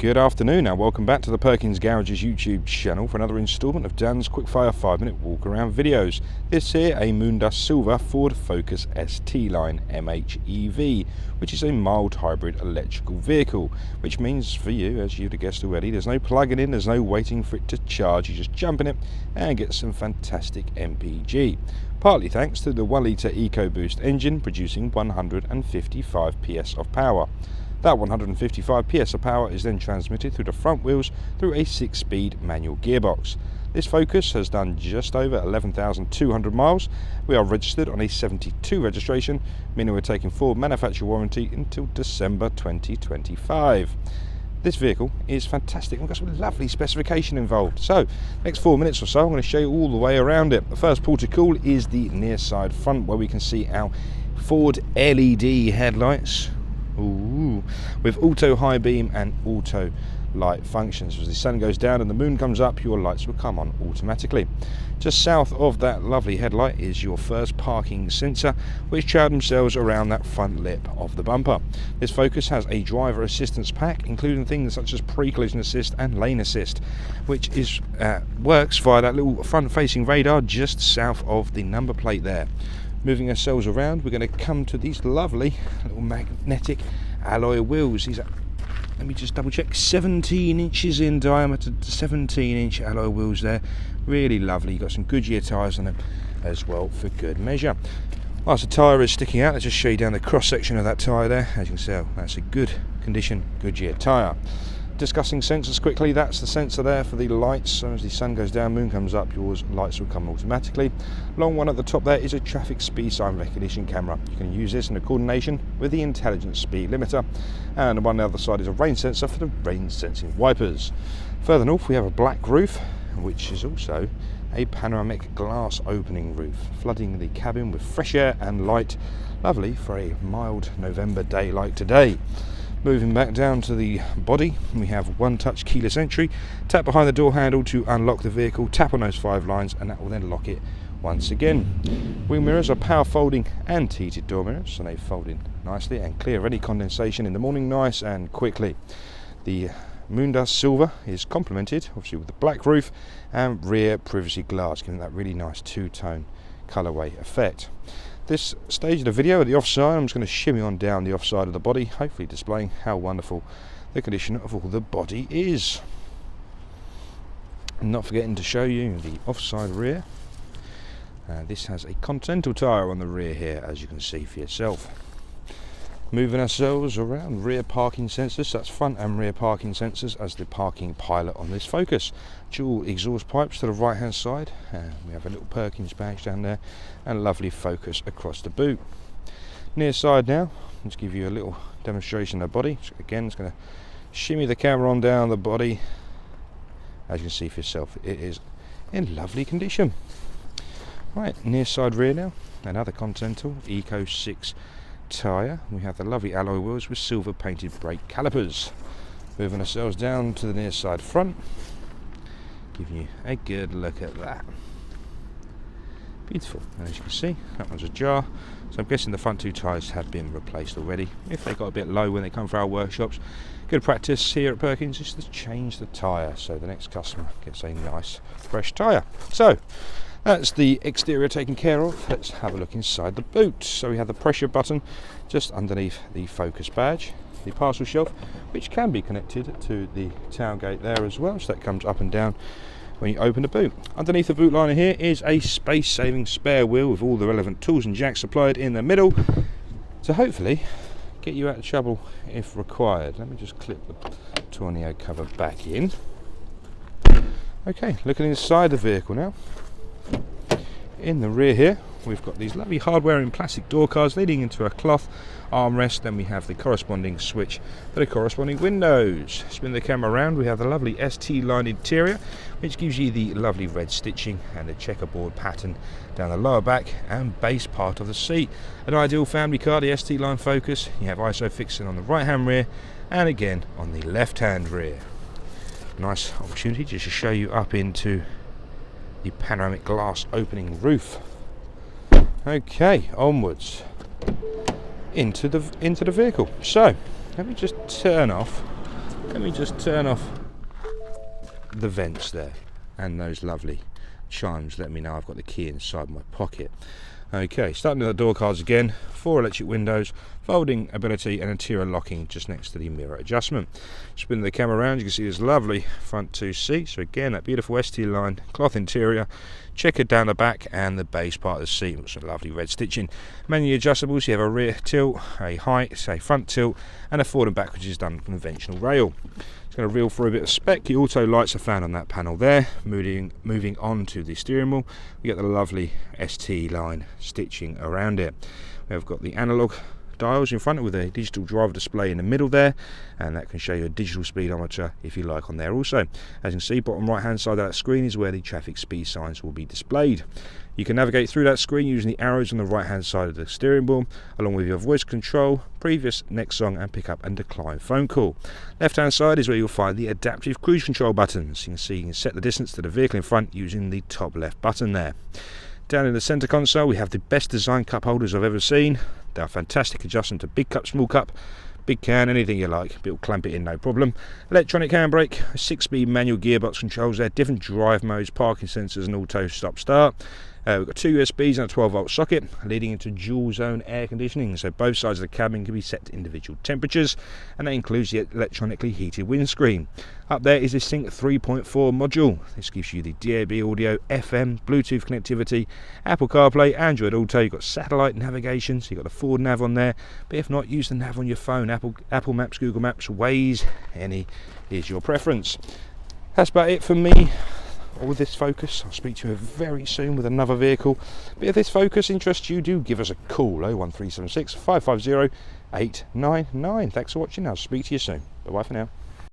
Good afternoon and welcome back to the Perkins Garages YouTube channel for another instalment of Dan's quickfire 5-minute walk around videos. This here a Moondust Silver Ford Focus ST line MHEV, which is a mild hybrid electrical vehicle, which means for you, as you'd have guessed already, there's no plugging in, there's no waiting for it to charge, you just jump in it and get some fantastic MPG. Partly thanks to the 1 litre EcoBoost engine producing 155 PS of power. That 155 PS of power is then transmitted through the front wheels through a 6-speed manual gearbox. This Focus has done just over 11,200 miles. We are registered on a 72 registration, meaning we're taking full manufacturer warranty until December 2025. This vehicle is fantastic. We've got some lovely specification involved. So, next 4 minutes or so, I'm going to show you all the way around it. The first port of call is the near side front, where we can see our Ford LED headlights. Ooh, with auto high beam and auto light functions. As the sun goes down and the moon comes up, your lights will come on automatically. Just south of that lovely headlight is your first parking sensor, which trail themselves around that front lip of the bumper. This Focus has a driver assistance pack, including things such as pre-collision assist and lane assist, which is works via that little front-facing radar just south of the number plate there. Moving ourselves around, we're going to come to these lovely little magnetic alloy wheels. These are, let me just double check, 17 inches in diameter, 17-inch alloy wheels there. Really lovely. You've got some Goodyear tyres on them as well for good measure. Whilst the tyre is sticking out, let's just show you down the cross section of that tyre there. As you can see, that's a good condition Goodyear tyre. Discussing sensors quickly, that's the sensor there for the lights. So as the sun goes down, moon comes up, yours lights will come automatically. Long one at the top there is a traffic speed sign recognition camera. You can use this in coordination with the intelligent speed limiter. And the one on the other side is a rain sensor for the rain sensing wipers. Further north we have a black roof, which is also a panoramic glass opening roof, flooding the cabin with fresh air and light. Lovely for a mild November day like today. Moving back down to the body, we have one-touch keyless entry. Tap behind the door handle to unlock the vehicle, tap on those 5 lines and that will then lock it once again. Wing mirrors are power folding and heated door mirrors, and they fold in nicely and clear any condensation in the morning nice and quickly. The Moondust Silver is complemented obviously with the black roof and rear privacy glass, giving that really nice two-tone colourway effect. This stage of the video at the offside, I'm just going to shimmy on down the offside of the body, hopefully displaying how wonderful the condition of all the body is. And not forgetting to show you the offside rear. This has a Continental tyre on the rear here, as you can see for yourself. Moving ourselves around, rear parking sensors, that's front and rear parking sensors as the parking pilot on this Focus. Dual exhaust pipes to the right hand side, we have a little Perkins badge down there and a lovely Focus across the boot. Near side now, let's give you a little demonstration of the body. So again, it's going to shimmy the camera on down the body. As you can see for yourself, it is in lovely condition. Right, near side rear now, another Continental Eco 6 tyre. We have the lovely alloy wheels with silver painted brake calipers. Moving ourselves down to the near side front, giving you a good look at that. Beautiful. And as you can see, that one's ajar, so I'm guessing the front 2 tyres have been replaced already. If they got a bit low when they come for our workshops, good practice here at Perkins is to change the tyre so the next customer gets a nice fresh tyre. So that's the exterior taken care of. Let's have a look inside the boot. So we have the pressure button just underneath the Focus badge, the parcel shelf, which can be connected to the tailgate there as well, so that comes up and down when you open the boot. Underneath the boot liner here is a space-saving spare wheel with all the relevant tools and jacks supplied in the middle to hopefully get you out of trouble if required. Let me just clip the tornado cover back in. Okay, looking inside the vehicle now. In the rear here, we've got these lovely hardware and plastic door cards leading into a cloth armrest. Then we have the corresponding switch for the corresponding windows. Spin the camera around, we have the lovely ST line interior, which gives you the lovely red stitching and the checkerboard pattern down the lower back and base part of the seat. An ideal family car, the ST line Focus. You have ISO fixing on the right hand rear and again on the left hand rear. Nice opportunity just to show you up into the panoramic glass opening roof. Okay, onwards into the vehicle. So let me just turn off Let me just turn off the vents there, and those lovely chimes let me know I've got the key inside my pocket. Okay, starting with the door cards again, 4 electric windows, folding ability and interior locking just next to the mirror adjustment. Spin the camera around, you can see this lovely front 2 seats. So again, that beautiful ST line cloth interior, checkered down the back and the base part of the seat with some lovely red stitching. Manually adjustables, you have a rear tilt, a height, a front tilt, and a forward and back, which is done conventional rail. Going to reel through a bit of spec. The auto lights are found on that panel there. Moving on to the steering wheel, we get the lovely ST line stitching around it. We've got the analog dials in front with a digital driver display in the middle there, and that can show you a digital speedometer if you like on there also. As you can see, bottom right hand side of that screen is where the traffic speed signs will be displayed. You can navigate through that screen using the arrows on the right hand side of the steering wheel, along with your voice control, previous, next song, and pick up and decline phone call. Left hand side is where you'll find the adaptive cruise control buttons. You can see you can set the distance to the vehicle in front using the top left button there. Down in the centre console we have the best designed cup holders I've ever seen. They're fantastic adjustment to big cup, small cup, big can, anything you like. It'll clamp it in, no problem. Electronic handbrake, 6-speed manual gearbox controls there, different drive modes, parking sensors and auto stop start. We've got 2 USBs and a 12-volt socket leading into dual zone air conditioning, so both sides of the cabin can be set to individual temperatures, and that includes the electronically heated windscreen. Up there is the Sync 3.4 module. This gives you the DAB audio, FM, Bluetooth connectivity, Apple CarPlay, Android Auto. You've got satellite navigation, so you've got the forward nav on there, but if not, use the nav on your phone. Apple Maps, Google Maps, Waze, any is your preference. That's about it for me. All with this Focus. I'll speak to you very soon with another vehicle. But if this Focus interests you, do give us a call, 01376 550 899. Thanks for watching. I'll speak to you soon. Bye bye for now.